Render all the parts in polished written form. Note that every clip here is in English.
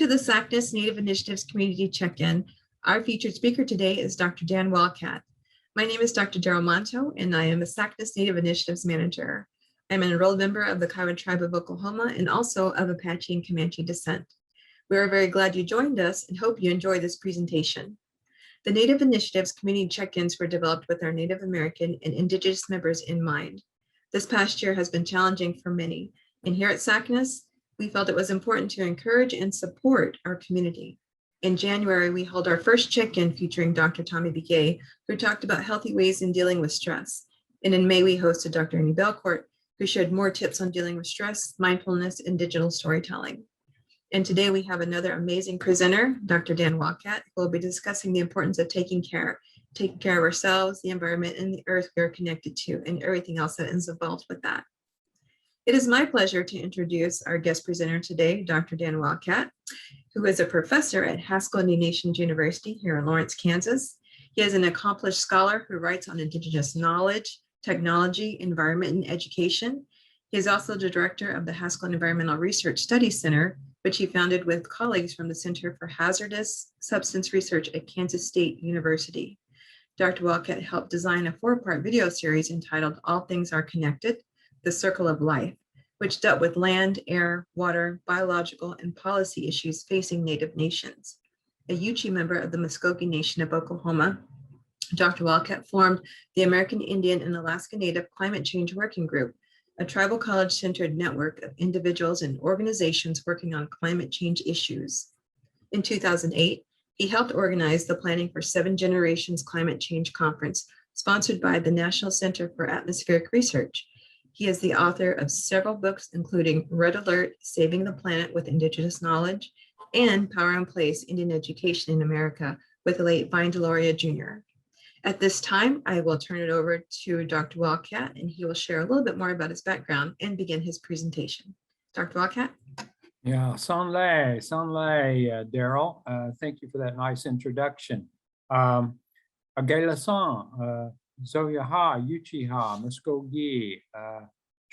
the SACNAS Native Initiatives Community Check-In. Our featured speaker today is Dr. Dan Wildcat. My name is Dr. Daryl Monto, and I am a SACNAS Native Initiatives Manager. I'm an enrolled member of the Kiowa Tribe of Oklahoma and also of Apache and Comanche descent. We are very glad you joined us and hope you enjoy this presentation. The Native Initiatives Community Check-ins were developed with our Native American and Indigenous members in mind. This past year has been challenging for many, and here at SACNAS, we felt it was important to encourage and support our community. In January, we held our first check-in featuring Dr. Tommy Begay, who talked about healthy ways in dealing with stress. And in May, we hosted Dr. Annie Belcourt, who shared more tips on dealing with stress, mindfulness, and digital storytelling. And today we have another amazing presenter, Dr. Dan Wildcat, who will be discussing the importance of taking care of ourselves, the environment, and the earth we are connected to, and everything else that is involved with that. It is my pleasure to introduce our guest presenter today, Dr. Dan Wildcat, who is a professor at Haskell Indian Nations University here in Lawrence, Kansas. He is an accomplished scholar who writes on Indigenous knowledge, technology, environment, and education. He is also the director of the Haskell Environmental Research Studies Center, which he founded with colleagues from the Center for Hazardous Substance Research at Kansas State University. Dr. Wildcat helped design a 4-part video series entitled All Things Are Connected, The Circle of Life, which dealt with land, air, water, biological, and policy issues facing Native nations. A Yuchi member of the Muskogee Nation of Oklahoma, Dr. Wildcat formed the American Indian and Alaska Native Climate Change Working Group, a tribal college-centered network of individuals and organizations working on climate change issues. In 2008, he helped organize the Planning for 7 Generations Climate Change Conference, sponsored by the National Center for Atmospheric Research. He is the author of several books, including Red Alert, Saving the Planet with Indigenous Knowledge, and Power in Place, Indian Education in America, with the late Vine Deloria Jr. At this time, I will turn it over to Dr. Wildcat, and he will share a little bit more about his background and begin his presentation. Dr. Wildcat? Yeah, Sonlay, Daryl. Thank you for that nice introduction. Agela-san, Zoya-ha, Yuchi-ha, Muskogee,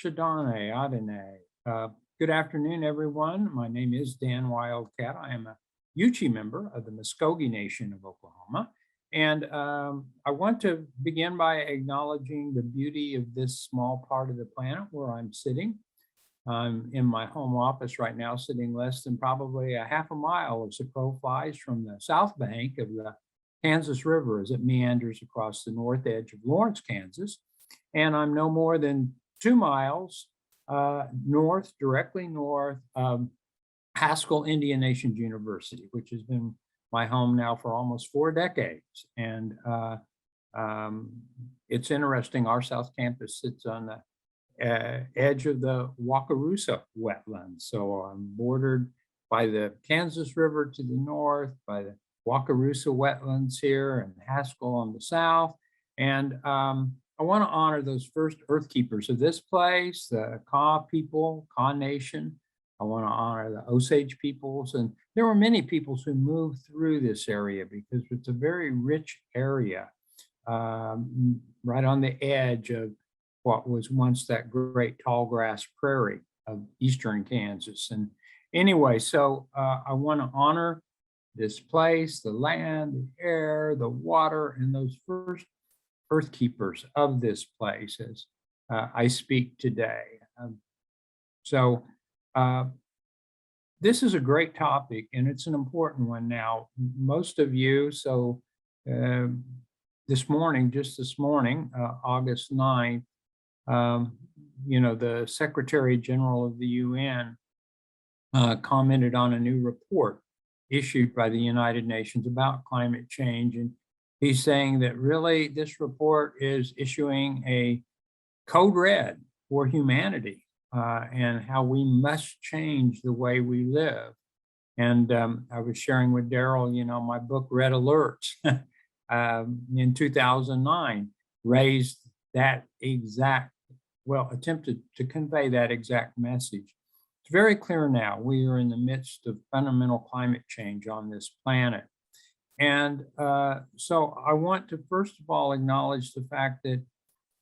Shadane, Adene. Good afternoon, everyone. My name is Dan Wildcat. I am a Yuchi member of the Muskogee Nation of Oklahoma. And I want to begin by acknowledging the beauty of this small part of the planet where I'm sitting. I'm in my home office right now, sitting less than probably a half a mile as the crow flies from the south bank of the Kansas River as it meanders across the north edge of Lawrence, Kansas. And I'm no more than 2 miles north, directly north of Haskell Indian Nations University, which has been my home now for almost 4 decades. And it's interesting, our South Campus sits on the edge of the Wakarusa wetlands. So I'm bordered by the Kansas River to the north, by the Wakarusa wetlands here, and Haskell on the south. And I want to honor those first earth keepers of this place, the Kaw people, Kaw Nation. I want to honor the Osage peoples. And there were many peoples who moved through this area because it's a very rich area, right on the edge of what was once that great tall grass prairie of eastern Kansas. And anyway, so I want to honor this place, the land, the air, the water, and those first earth keepers of this place as I speak today. This is a great topic, and it's an important one now. Most of you, this morning, August 9th, the Secretary General of the UN commented on a new report issued by the United Nations about climate change. And he's saying that really this report is issuing a code red for humanity and how we must change the way we live. And I was sharing with Daryl, my book, Red Alert, in 2009, raised that attempted to convey that exact message. It's very clear now we are in the midst of fundamental climate change on this planet. And so I want to first of all acknowledge the fact that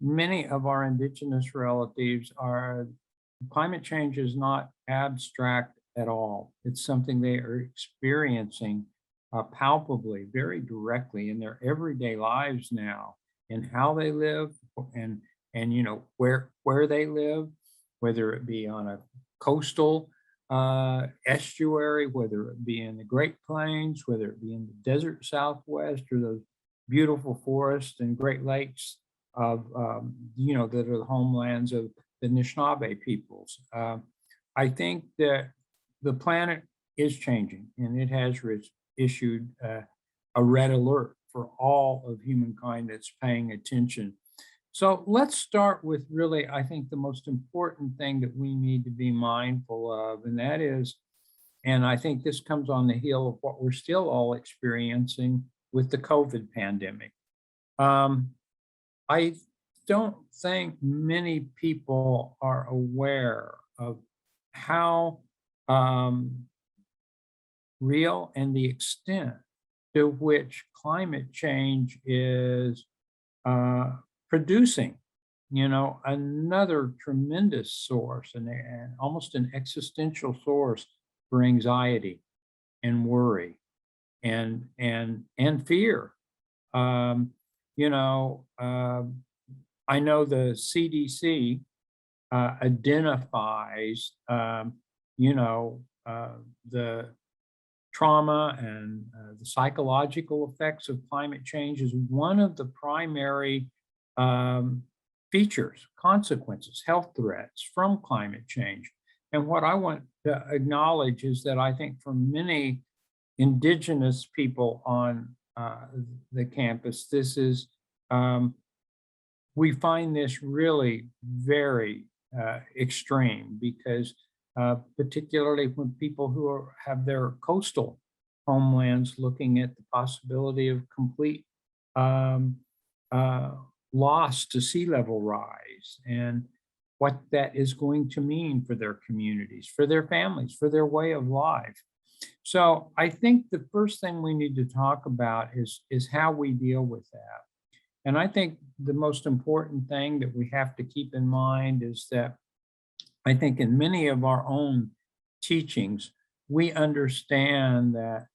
many of our indigenous relatives climate change is not abstract at all. It's something they are experiencing palpably, very directly in their everyday lives now, in how they live, and where they live, whether it be on a coastal estuary, whether it be in the Great Plains, whether it be in the desert Southwest, or those beautiful forests and Great Lakes of that are the homelands of the Anishinaabe peoples. I think that the planet is changing, and it has issued a red alert for all of humankind that's paying attention. So let's start with really, I think, the most important thing that we need to be mindful of, and that is, and I think this comes on the heel of what we're still all experiencing with the COVID pandemic. I don't think many people are aware of how real and the extent to which climate change is producing, another tremendous source and almost an existential source for anxiety and worry and fear. I know the CDC identifies, the trauma and the psychological effects of climate change as one of the primary features, consequences, health threats from climate change. And what I want to acknowledge is that I think for many indigenous people on the campus, this is, we find this really very extreme, because particularly when people who have their coastal homelands looking at the possibility of complete loss to sea level rise, and what that is going to mean for their communities, for their families, for their way of life. So I think the first thing we need to talk about is how we deal with that. And I think the most important thing that we have to keep in mind is that I think in many of our own teachings, we understand that,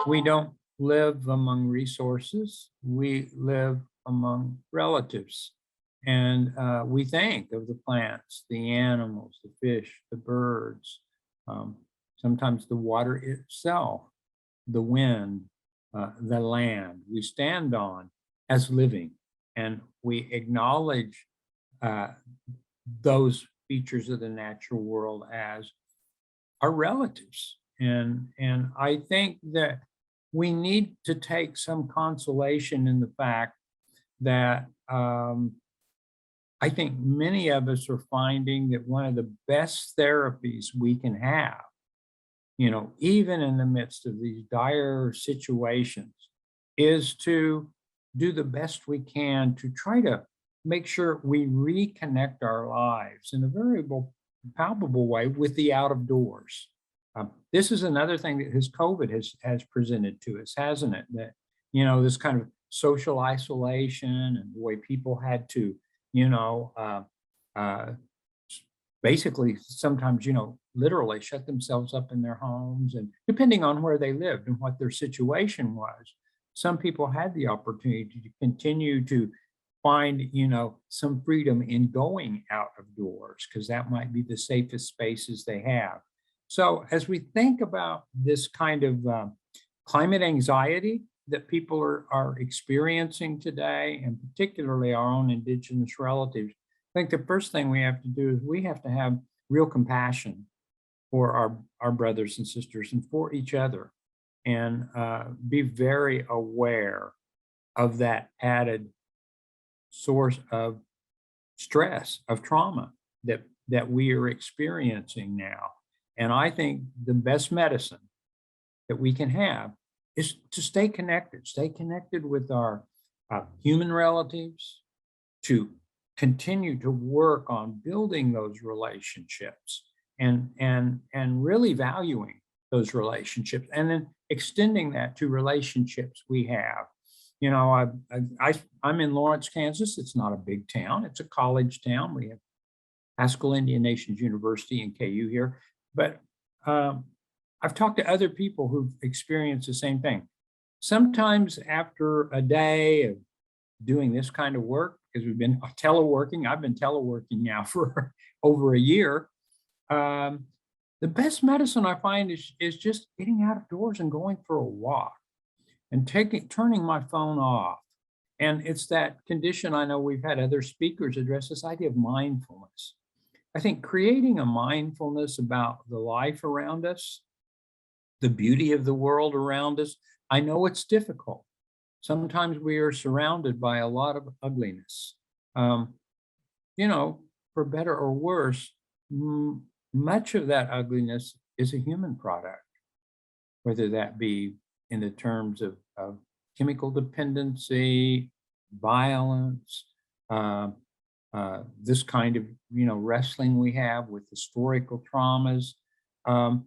we don't live among resources, we live among relatives. And we think of the plants, the animals, the fish, the birds, sometimes the water itself, the wind, the land we stand on as living. And we acknowledge those features of the natural world as our relatives. And I think that we need to take some consolation in the fact that I think many of us are finding that one of the best therapies we can have, even in the midst of these dire situations, is to do the best we can to try to make sure we reconnect our lives in a very palpable way with the out of doors. This is another thing that COVID has presented to us, hasn't it? That, this kind of social isolation and the way people had to, basically sometimes, literally shut themselves up in their homes, and depending on where they lived and what their situation was, some people had the opportunity to continue to find, some freedom in going out of doors, because that might be the safest spaces they have. So as we think about this kind of climate anxiety that people are experiencing today, and particularly our own indigenous relatives, I think the first thing we have to do is we have to have real compassion for our brothers and sisters and for each other, and be very aware of that added source of stress, of trauma that we are experiencing now. And I think the best medicine that we can have is to stay connected with our human relatives, to continue to work on building those relationships and really valuing those relationships, and then extending that to relationships we have. I'm in Lawrence, Kansas. It's not a big town. It's a college town. We have Haskell Indian Nations University and KU here. But I've talked to other people who've experienced the same thing. Sometimes after a day of doing this kind of work, because we've been teleworking, I've been teleworking now for over a year. Um, the best medicine I find is just getting out of doors and going for a walk and turning my phone off. And it's that condition. I know we've had other speakers address this idea of mindfulness. I think creating a mindfulness about the life around us, the beauty of the world around us. I know it's difficult. Sometimes we are surrounded by a lot of ugliness. Um, you know, for better or worse, much of that ugliness is a human product, whether that be in the terms of chemical dependency, violence, uh, this kind of wrestling we have with historical traumas. Um,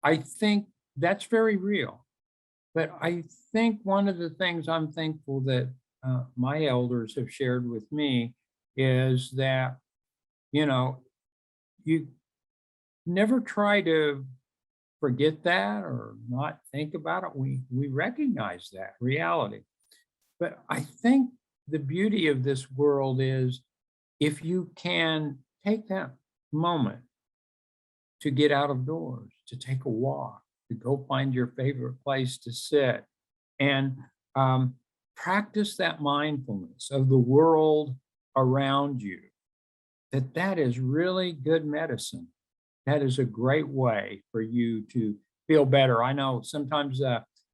I think that's very real. But I think one of the things I'm thankful that my elders have shared with me is that, you know, you never try to forget that or not think about it. We recognize that reality. But I think the beauty of this world is if you can take that moment to get out of doors, to take a walk, to go find your favorite place to sit and practice that mindfulness of the world around you, that is really good medicine. That is a great way for you to feel better. I know sometimes,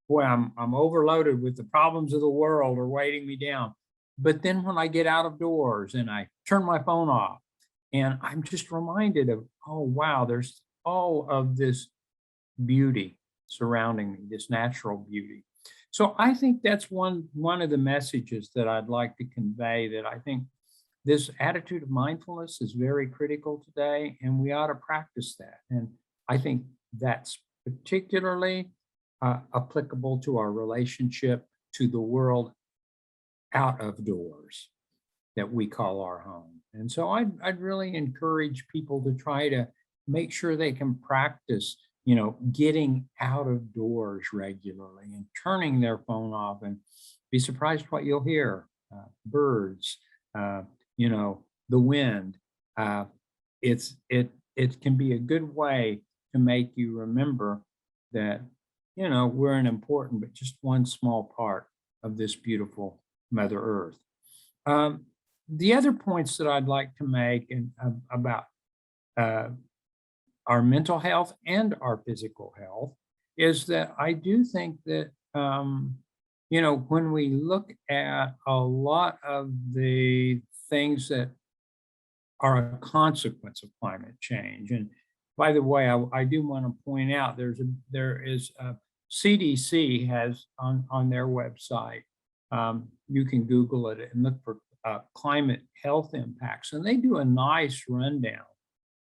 boy, I'm overloaded with the problems of the world are weighting me down. But then when I get out of doors and I turn my phone off, and I'm just reminded of, oh, wow, there's all of this beauty surrounding me, this natural beauty. So I think that's one of the messages that I'd like to convey, that I think this attitude of mindfulness is very critical today, and we ought to practice that. And I think that's particularly applicable to our relationship to the world out of doors that we call our home. And so I'd really encourage people to try to make sure they can practice, getting out of doors regularly and turning their phone off, and be surprised what you'll hear. Birds, uh, the wind. Uh, it can be a good way to make you remember that, we're an important, but just one small part of this beautiful Mother Earth. Um, the other points that I'd like to make about uh, our mental health and our physical health is that I do think that, when we look at a lot of the things that are a consequence of climate change, and by the way, I do want to point out there is CDC has on their website. You can Google it and look for climate health impacts, and they do a nice rundown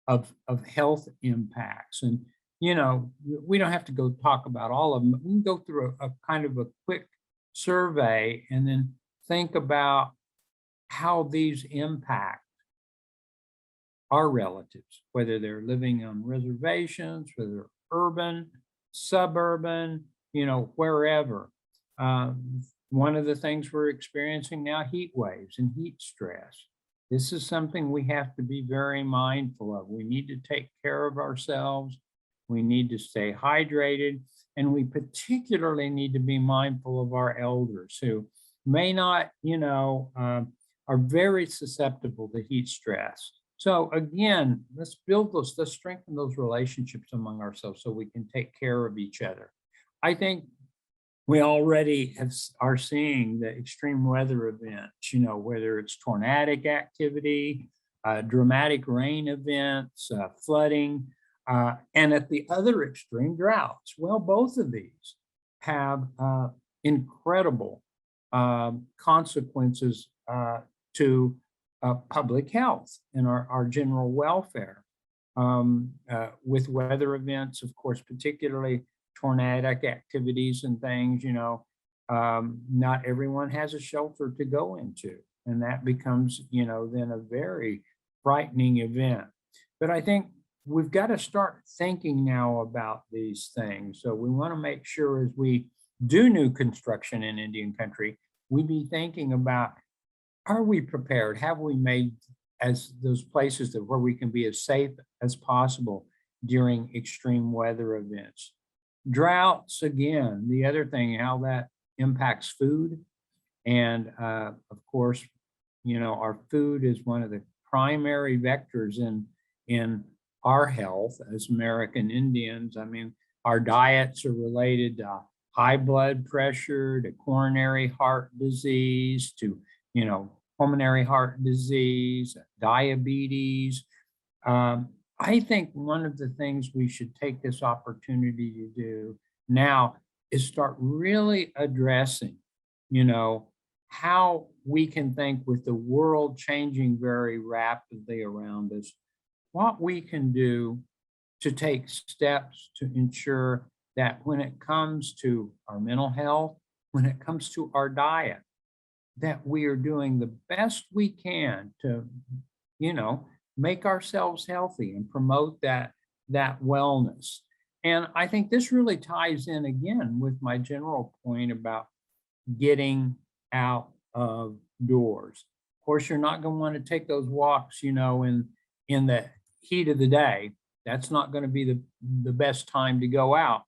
of health impacts. And we don't have to go talk about all of them. But we can go through a kind of a quick survey and then think about how these impact our relatives, whether they're living on reservations, whether they're urban, suburban, wherever. One of the things we're experiencing now, heat waves and heat stress. This is something we have to be very mindful of. We need to take care of ourselves. We need to stay hydrated. And we particularly need to be mindful of our elders who may not, are very susceptible to heat stress. So again, let's strengthen those relationships among ourselves so we can take care of each other. I think we already are seeing the extreme weather events, whether it's tornadic activity, dramatic rain events, flooding, and at the other extreme, droughts. Well, both of these have incredible consequences to public health and our general welfare. With weather events, of course, particularly tornadic activities and things, not everyone has a shelter to go into. And that becomes, then a very frightening event. But I think we've got to start thinking now about these things. So we want to make sure as we do new construction in Indian country, we be thinking about, are we prepared? Have we made as those places that where we can be as safe as possible during extreme weather events? Droughts, again, the other thing, how that impacts food. And of course, our food is one of the primary vectors in our health as American Indians. I mean, our diets are related to high blood pressure, to coronary heart disease, to, pulmonary heart disease, diabetes. I think one of the things we should take this opportunity to do now is start really addressing, how we can think with the world changing very rapidly around us, what we can do to take steps to ensure that when it comes to our mental health, when it comes to our diet, that we are doing the best we can to, make ourselves healthy and promote that wellness. And I think this really ties in again with my general point about getting out of doors. Of course, you're not going to want to take those walks, in the heat of the day. That's not going to be the best time to go out.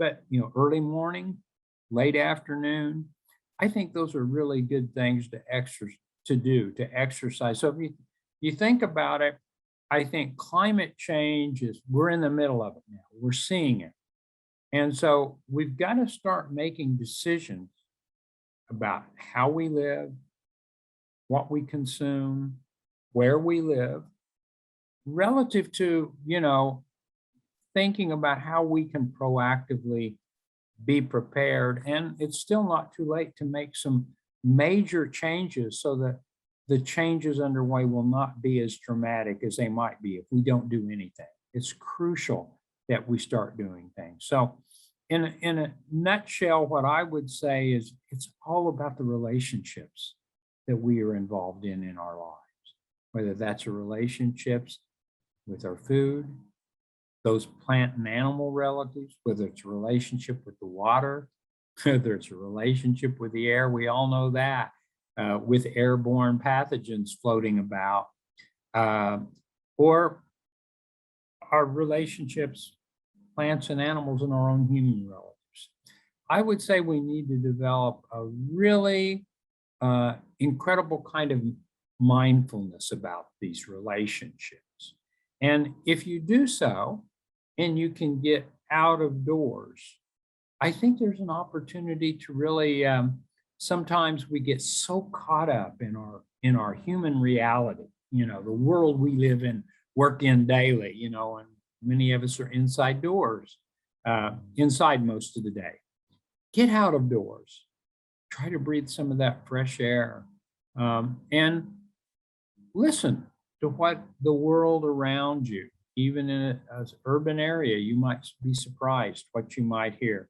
But, early morning, late afternoon, I think those are really good things to exercise. So if you think about it, I think climate change we're in the middle of it now. We're seeing it. And so we've got to start making decisions about how we live, what we consume, where we live, relative to, thinking about how we can proactively be prepared. And it's still not too late to make some major changes so that the changes underway will not be as dramatic as they might be if we don't do anything. It's crucial that we start doing things. So in a nutshell, what I would say is it's all about the relationships that we are involved in our lives, whether that's a relationships with our food, those plant and animal relatives, whether it's a relationship with the water, whether it's a relationship with the air, we all know that, with airborne pathogens floating about, or our relationships, plants and animals, and our own human relatives. I would say we need to develop a really incredible kind of mindfulness about these relationships. And if you do so, and you can get out of doors, I think there's an opportunity to really, sometimes we get so caught up in our human reality, the world we live in, work in daily, and many of us are inside doors, inside most of the day. Get out of doors, try to breathe some of that fresh air, and listen to what the world around you, even in an urban area, you might be surprised what you might hear.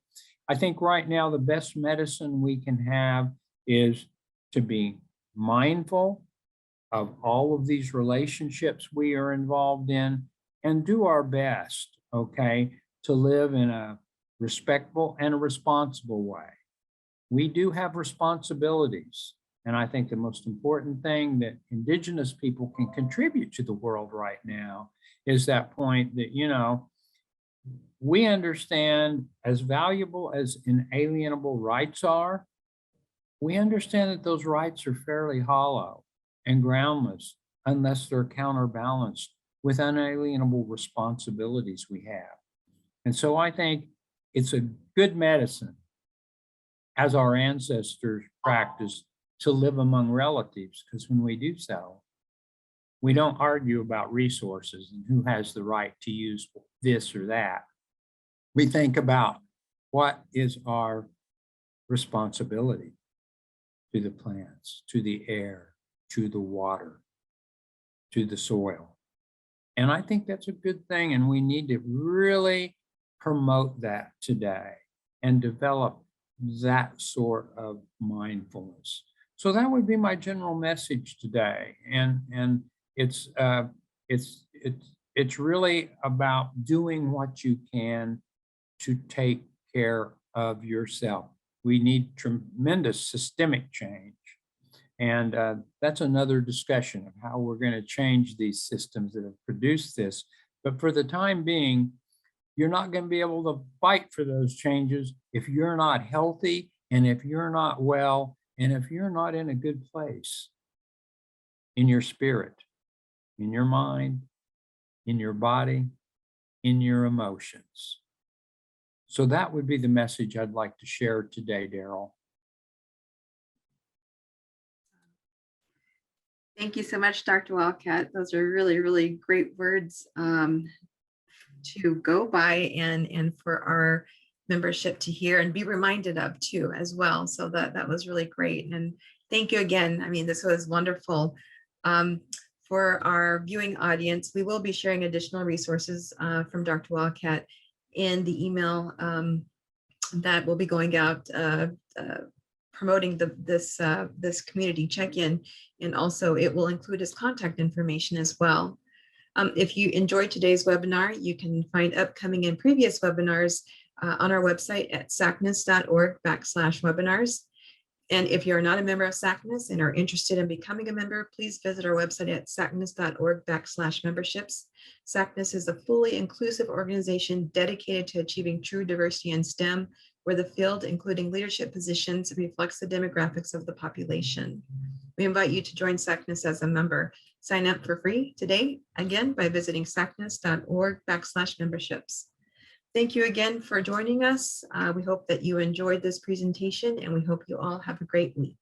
I think right now the best medicine we can have is to be mindful of all of these relationships we are involved in and do our best, okay, to live in a respectful and a responsible way. We do have responsibilities. And I think the most important thing that Indigenous people can contribute to the world right now is that point that, we understand as valuable as inalienable rights are, we understand that those rights are fairly hollow and groundless unless they're counterbalanced with unalienable responsibilities we have. And so I think it's a good medicine, as our ancestors practiced, to live among relatives, because when we do so, we don't argue about resources and who has the right to use this or that. We think about what is our responsibility to the plants, to the air, to the water, to the soil. And I think that's a good thing. And we need to really promote that today and develop that sort of mindfulness. So that would be my general message today. And it's it's really about doing what you can to take care of yourself. We need tremendous systemic change. And that's another discussion of how we're going to change these systems that have produced this. But for the time being, you're not going to be able to fight for those changes if you're not healthy and if you're not well and if you're not in a good place in your spirit, in your mind, in your body, in your emotions. So that would be the message I'd like to share today, Daryl. Thank you so much, Dr. Wildcat. Those are really, really great words to go by and for our membership to hear and be reminded of too as well. So that was really great. And thank you again. I mean, this was wonderful. For our viewing audience, we will be sharing additional resources from Dr. Wildcat in the email that will be going out promoting this community check-in, and also it will include his contact information as well. If you enjoyed today's webinar, you can find upcoming and previous webinars on our website at sacness.org/webinars. And if you're not a member of SACNAS and are interested in becoming a member, please visit our website at sacness.org/memberships. SACNAS is a fully inclusive organization dedicated to achieving true diversity in STEM, where the field, including leadership positions, reflects the demographics of the population. We invite you to join SACNAS as a member. Sign up for free today, again, by visiting sacness.org/memberships. Thank you again for joining us. We hope that you enjoyed this presentation, and we hope you all have a great week.